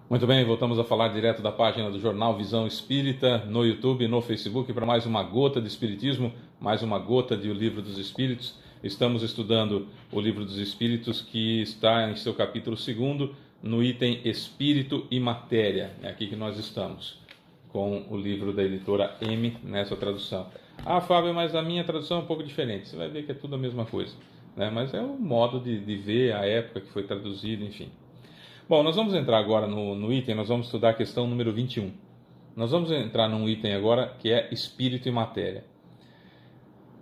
Muito bem, voltamos a falar direto da página do Jornal Visão Espírita, no YouTube e no Facebook, para mais uma gota de Espiritismo, mais uma gota de O Livro dos Espíritos. Estamos estudando o Livro dos Espíritos, que está em seu capítulo 2º, no item Espírito e Matéria. É aqui que nós estamos, com o livro da editora M, nessa tradução. Ah, Fábio, mas a minha tradução é um pouco diferente. Você vai ver que é tudo a mesma coisa, né? Mas é o modo de ver, a época que foi traduzido, enfim. Bom, nós vamos entrar agora no item, nós vamos estudar a questão número 21. Nós vamos entrar num item agora que é Espírito e Matéria.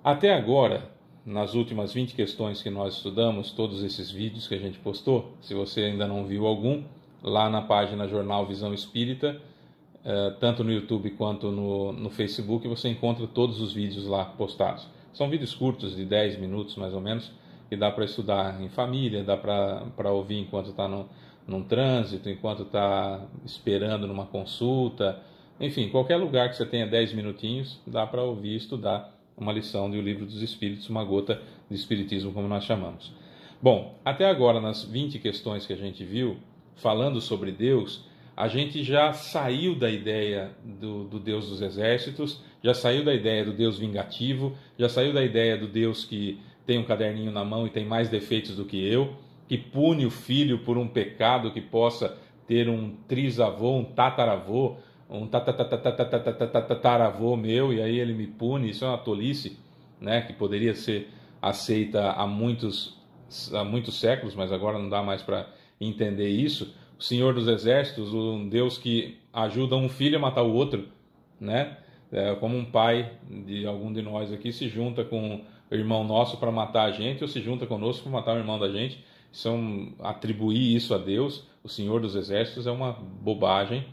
Até agora, nas últimas 20 questões que nós estudamos, todos esses vídeos que a gente postou, se você ainda não viu algum, lá na página Jornal Visão Espírita, tanto no YouTube quanto no Facebook, você encontra todos os vídeos lá postados. São vídeos curtos, de 10 minutos mais ou menos, que dá para estudar em família, dá para ouvir enquanto está num trânsito, enquanto está esperando numa consulta, enfim, qualquer lugar que você tenha 10 minutinhos, dá para ouvir e estudar uma lição do Livro dos Espíritos, uma gota de Espiritismo, como nós chamamos. Bom, até agora, nas 20 questões que a gente viu, falando sobre Deus, a gente já saiu da ideia do Deus dos exércitos, já saiu da ideia do Deus vingativo, já saiu da ideia do Deus que tem um caderninho na mão e tem mais defeitos do que eu, que pune o filho por um pecado que possa ter um trisavô, um tataravô, um tataravô meu, e aí ele me pune. Isso é uma tolice, né, que poderia ser aceita há muitos séculos, mas agora não dá mais para entender isso. O Senhor dos Exércitos, um Deus que ajuda um filho a matar o outro, né? Como um pai de algum de nós aqui se junta com o irmão nosso para matar a gente, ou se junta conosco para matar o irmão da gente. Atribuir isso a Deus, o Senhor dos Exércitos, é uma bobagem,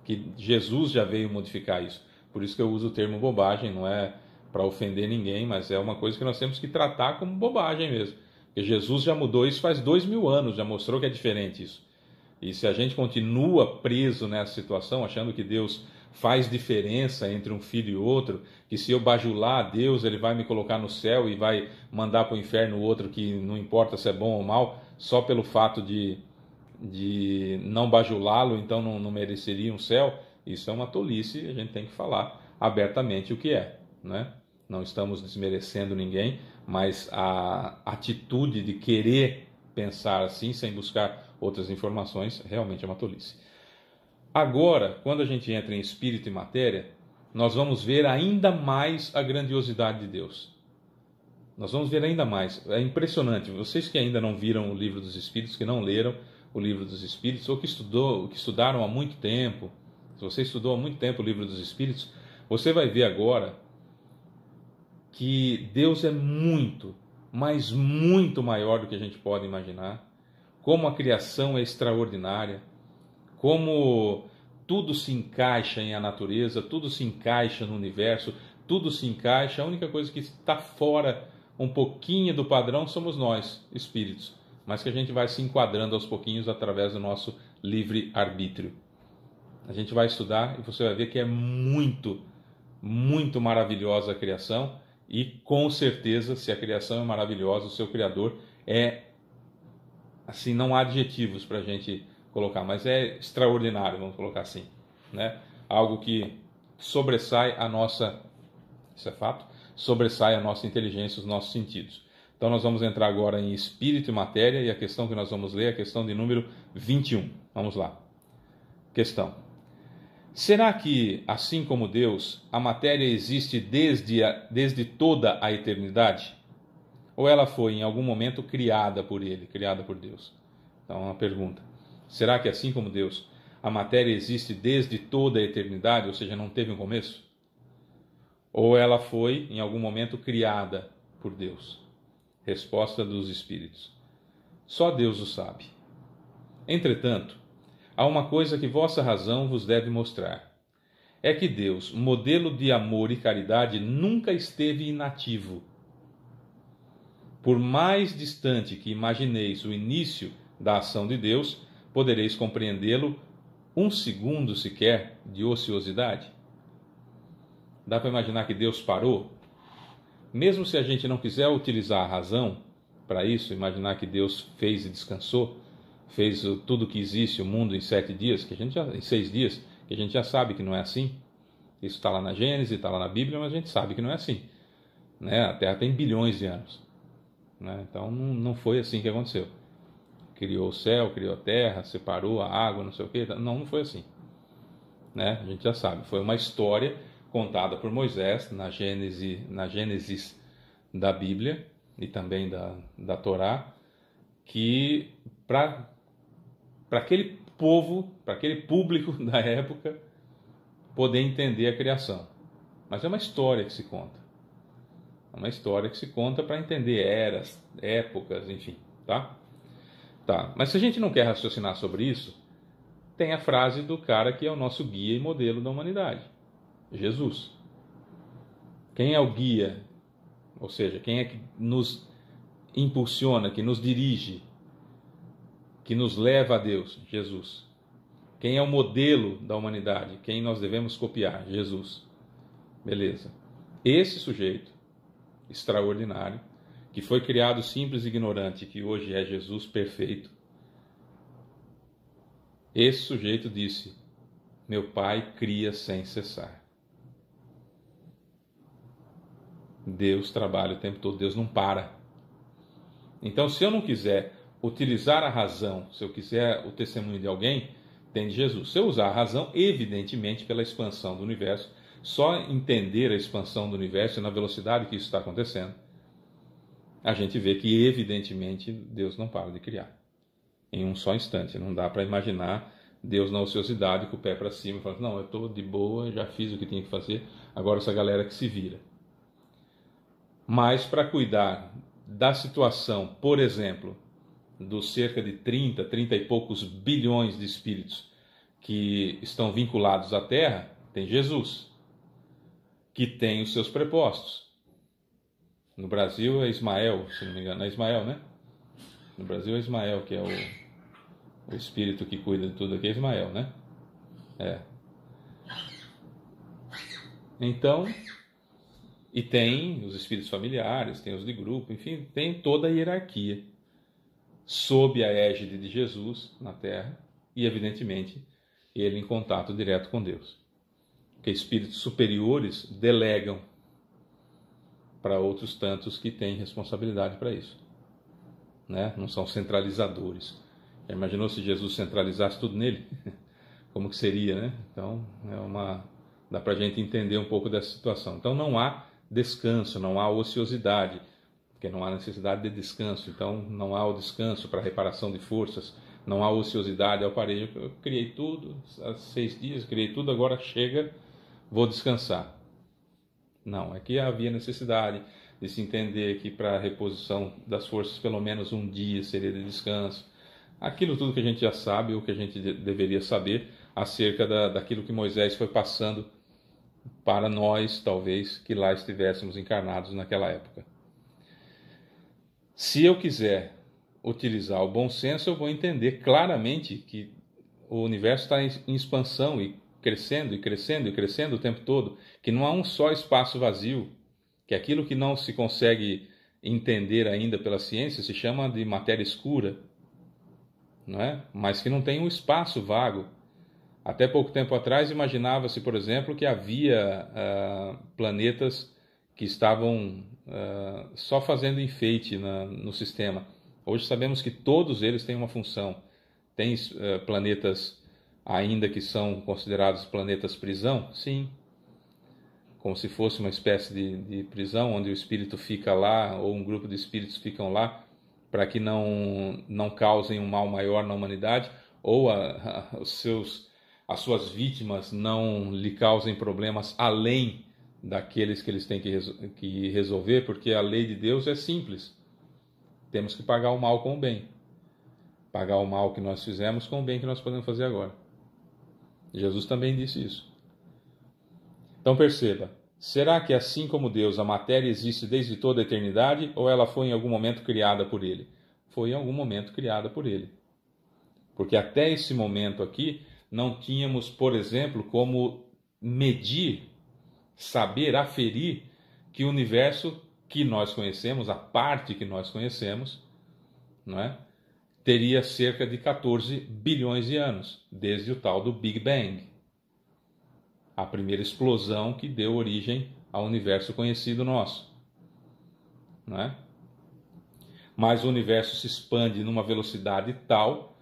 que Jesus já veio modificar isso. Por isso que eu uso o termo bobagem, não é para ofender ninguém, mas é uma coisa que nós temos que tratar como bobagem mesmo. Porque Jesus já mudou isso faz 2000 anos, já mostrou que é diferente isso. E se a gente continua preso nessa situação, achando que Deus faz diferença entre um filho e outro, que se eu bajular a Deus, ele vai me colocar no céu e vai mandar para o inferno o outro, que não importa se é bom ou mal, só pelo fato de não bajulá-lo, então não mereceria um céu, isso é uma tolice, e a gente tem que falar abertamente o que é, né? Não estamos desmerecendo ninguém, mas a atitude de querer pensar assim, sem buscar outras informações, realmente é uma tolice. Agora, quando a gente entra em espírito e matéria, nós vamos ver ainda mais a grandiosidade de Deus. Nós vamos ver ainda mais. É impressionante. Vocês que ainda não viram o Livro dos Espíritos, que não leram o Livro dos Espíritos, ou que estudaram há muito tempo, se você estudou há muito tempo o Livro dos Espíritos, você vai ver agora que Deus é muito, mas muito maior do que a gente pode imaginar, como a criação é extraordinária, como tudo se encaixa em a natureza, tudo se encaixa no universo, tudo se encaixa. A única coisa que está fora um pouquinho do padrão somos nós, espíritos, mas que a gente vai se enquadrando aos pouquinhos através do nosso livre-arbítrio. A gente vai estudar e você vai ver que é muito, muito maravilhosa a criação, e com certeza, se a criação é maravilhosa, o seu Criador é, assim, não há adjetivos para a gente colocar, mas é extraordinário, vamos colocar assim, né? Algo que sobressai a nossa, isso é fato, sobressai a nossa inteligência, os nossos sentidos. Então nós vamos entrar agora em espírito e matéria, e a questão que nós vamos ler é a questão de número 21. Vamos lá. Questão: será que, assim como Deus, a matéria existe desde toda a eternidade? Ou ela foi em algum momento criada por Ele, criada por Deus? Então, uma pergunta. Será que, assim como Deus, a matéria existe desde toda a eternidade, ou seja, não teve um começo? Ou ela foi, em algum momento, criada por Deus? Resposta dos Espíritos: só Deus o sabe. Entretanto, há uma coisa que vossa razão vos deve mostrar. É que Deus, modelo de amor e caridade, nunca esteve inativo. Por mais distante que imagineis o início da ação de Deus, podereis compreendê-lo um segundo sequer de ociosidade? Dá para imaginar que Deus parou? Mesmo se a gente não quiser utilizar a razão para isso, imaginar que Deus fez e descansou, fez tudo que existe, o mundo em 7 dias, em 6 dias, que a gente já sabe que não é assim. Isso está lá na Gênesis, está lá na Bíblia, mas a gente sabe que não é assim, né? A Terra tem bilhões de anos, né? Então não foi assim que aconteceu. Criou o céu, criou a terra, separou a água, não sei o quê. Não foi assim, né? A gente já sabe. Foi uma história contada por Moisés na Gênesis da Bíblia e também da Torá, que para aquele povo, para aquele público da época, poder entender a criação. Mas é uma história que se conta. É uma história que se conta para entender eras, épocas, enfim, tá? Tá. Mas se a gente não quer raciocinar sobre isso, tem a frase do cara que é o nosso guia e modelo da humanidade, Jesus. Quem é o guia? Ou seja, quem é que nos impulsiona, que nos dirige, que nos leva a Deus? Jesus. Quem é o modelo da humanidade? Quem nós devemos copiar? Jesus. Beleza. Esse sujeito extraordinário, que foi criado simples e ignorante, que hoje é Jesus perfeito, esse sujeito disse: meu Pai cria sem cessar. Deus trabalha o tempo todo, Deus não para. Então, se eu não quiser utilizar a razão, se eu quiser o testemunho de alguém, tem de Jesus. Se eu usar a razão, evidentemente, pela expansão do universo, só entender a expansão do universo e na velocidade que isso está acontecendo, a gente vê que, evidentemente, Deus não para de criar. Em um só instante. Não dá para imaginar Deus na ociosidade, com o pé para cima, falando: não, eu estou de boa, já fiz o que tinha que fazer, agora essa galera que se vira. Mas para cuidar da situação, por exemplo, dos cerca de 30 e poucos bilhões de espíritos que estão vinculados à Terra, tem Jesus, que tem os seus prepostos. No Brasil é Ismael, se não me engano, é Ismael, né? No Brasil é Ismael, que é o espírito que cuida de tudo aqui, é Ismael, né? É. Então, e tem os espíritos familiares, tem os de grupo, enfim, tem toda a hierarquia sob a égide de Jesus na Terra e, evidentemente, ele em contato direto com Deus. Porque espíritos superiores delegam para outros tantos que têm responsabilidade para isso, né? Não são centralizadores. Já imaginou se Jesus centralizasse tudo nele? Como que seria, né? Então, dá para a gente entender um pouco dessa situação. Então, não há descanso, não há ociosidade, porque não há necessidade de descanso. Então, não há o descanso para reparação de forças, não há ociosidade. Eu parei, eu criei tudo, há 6 dias, criei tudo, agora chega, vou descansar. Não, aqui havia necessidade de se entender que para a reposição das forças, pelo menos um dia seria de descanso. Aquilo tudo que a gente já sabe, ou que a gente deveria saber, acerca daquilo que Moisés foi passando para nós, talvez, que lá estivéssemos encarnados naquela época. Se eu quiser utilizar o bom senso, eu vou entender claramente que o universo está em expansão e crescendo e crescendo e crescendo o tempo todo, que não há um só espaço vazio, que aquilo que não se consegue entender ainda pela ciência se chama de matéria escura, não é? Mas que não tem um espaço vago. Até pouco tempo atrás imaginava-se, por exemplo, que havia planetas que estavam só fazendo enfeite no sistema. Hoje sabemos que todos eles têm uma função. Tem planetas ainda que são considerados planetas prisão? Sim. Como se fosse uma espécie de prisão, onde o espírito fica lá, ou um grupo de espíritos ficam lá, para que não causem um mal maior na humanidade, ou as suas vítimas não lhe causem problemas além daqueles que eles têm que resolver, porque a lei de Deus é simples. Temos que pagar o mal com o bem. Pagar o mal que nós fizemos com o bem que nós podemos fazer agora. Jesus também disse isso. Então perceba, será que assim como Deus, a matéria existe desde toda a eternidade, ou ela foi em algum momento criada por Ele? Foi em algum momento criada por Ele. Porque até esse momento aqui, não tínhamos, por exemplo, como medir, saber, aferir que o universo que nós conhecemos, a parte que nós conhecemos, não é? teria cerca de 14 bilhões de anos, desde o tal do Big Bang, a primeira explosão que deu origem ao universo conhecido nosso, não é? Mas o universo se expande numa velocidade tal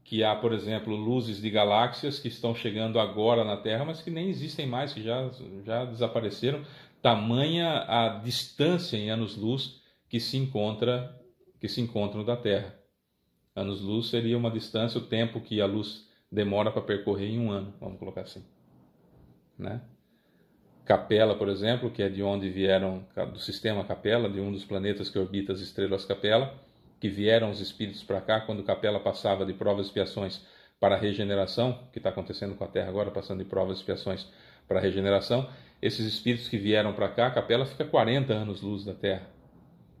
que há, por exemplo, luzes de galáxias que estão chegando agora na Terra, mas que nem existem mais, que já desapareceram, tamanha a distância em anos-luz que se encontram da Terra. Anos-luz seria uma distância, o tempo que a luz demora para percorrer em um ano, vamos colocar assim, né? Capela, por exemplo, que é de onde vieram, do sistema Capela, de um dos planetas que orbita as estrelas Capela, que vieram os espíritos para cá quando Capela passava de provas e expiações para a regeneração, que está acontecendo com a Terra agora, passando de provas e expiações para a regeneração. Esses espíritos que vieram para cá, Capela fica 40 anos-luz da Terra.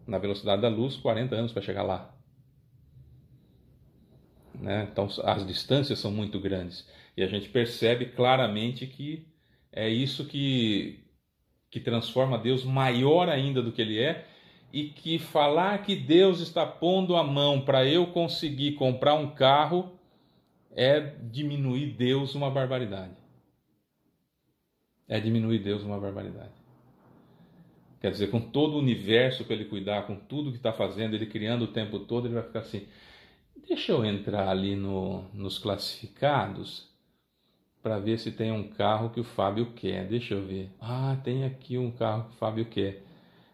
Na velocidade da luz, 40 anos para chegar lá. Né? Então as distâncias são muito grandes e a gente percebe claramente que é isso que transforma Deus maior ainda do que Ele é, e que falar que Deus está pondo a mão para eu conseguir comprar um carro é diminuir Deus uma barbaridade. É diminuir Deus uma barbaridade. Quer dizer, com todo o universo para Ele cuidar, com tudo que está fazendo, Ele criando o tempo todo, Ele vai ficar assim: deixa eu entrar ali nos classificados para ver se tem um carro que o Fábio quer. Deixa eu ver. Ah, tem aqui um carro que o Fábio quer.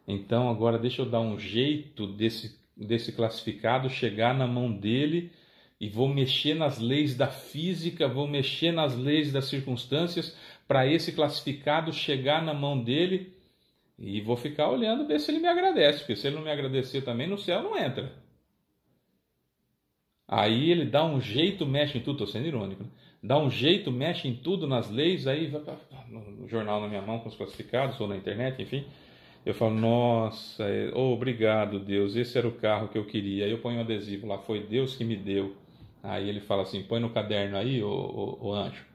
Então agora deixa eu dar um jeito desse classificado chegar na mão dele, e vou mexer nas leis da física, vou mexer nas leis das circunstâncias para esse classificado chegar na mão dele, e vou ficar olhando ver se ele me agradece, porque se ele não me agradecer também, no céu não entra. Aí ele dá um jeito, mexe em tudo, estou sendo irônico, né? Dá um jeito, mexe em tudo, nas leis, aí vai no jornal na minha mão com os classificados, ou na internet, enfim. Eu falo: nossa, obrigado Deus, esse era o carro que eu queria. Aí eu ponho um adesivo lá: foi Deus que me deu. Aí ele fala assim: põe no caderno aí, ô anjo,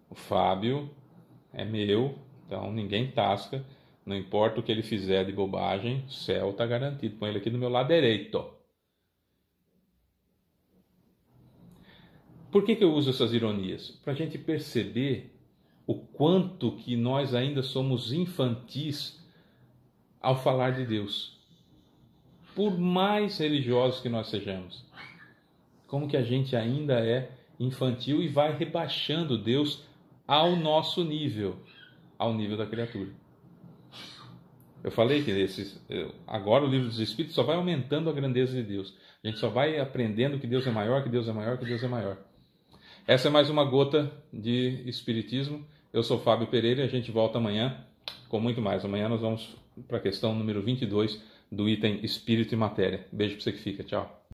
o Fábio é meu, então ninguém tasca, não importa o que ele fizer de bobagem, o céu está garantido, põe ele aqui do meu lado direito. Por que eu uso essas ironias? Para a gente perceber o quanto que nós ainda somos infantis ao falar de Deus. Por mais religiosos que nós sejamos, como que a gente ainda é infantil e vai rebaixando Deus ao nosso nível, ao nível da criatura. Eu falei que agora o livro dos Espíritos só vai aumentando a grandeza de Deus. A gente só vai aprendendo que Deus é maior, que Deus é maior, que Deus é maior. Essa é mais uma gota de Espiritismo. Eu sou Fábio Pereira e a gente volta amanhã com muito mais. Amanhã nós vamos para a questão número 22 do item Espírito e Matéria. Beijo para você que fica. Tchau.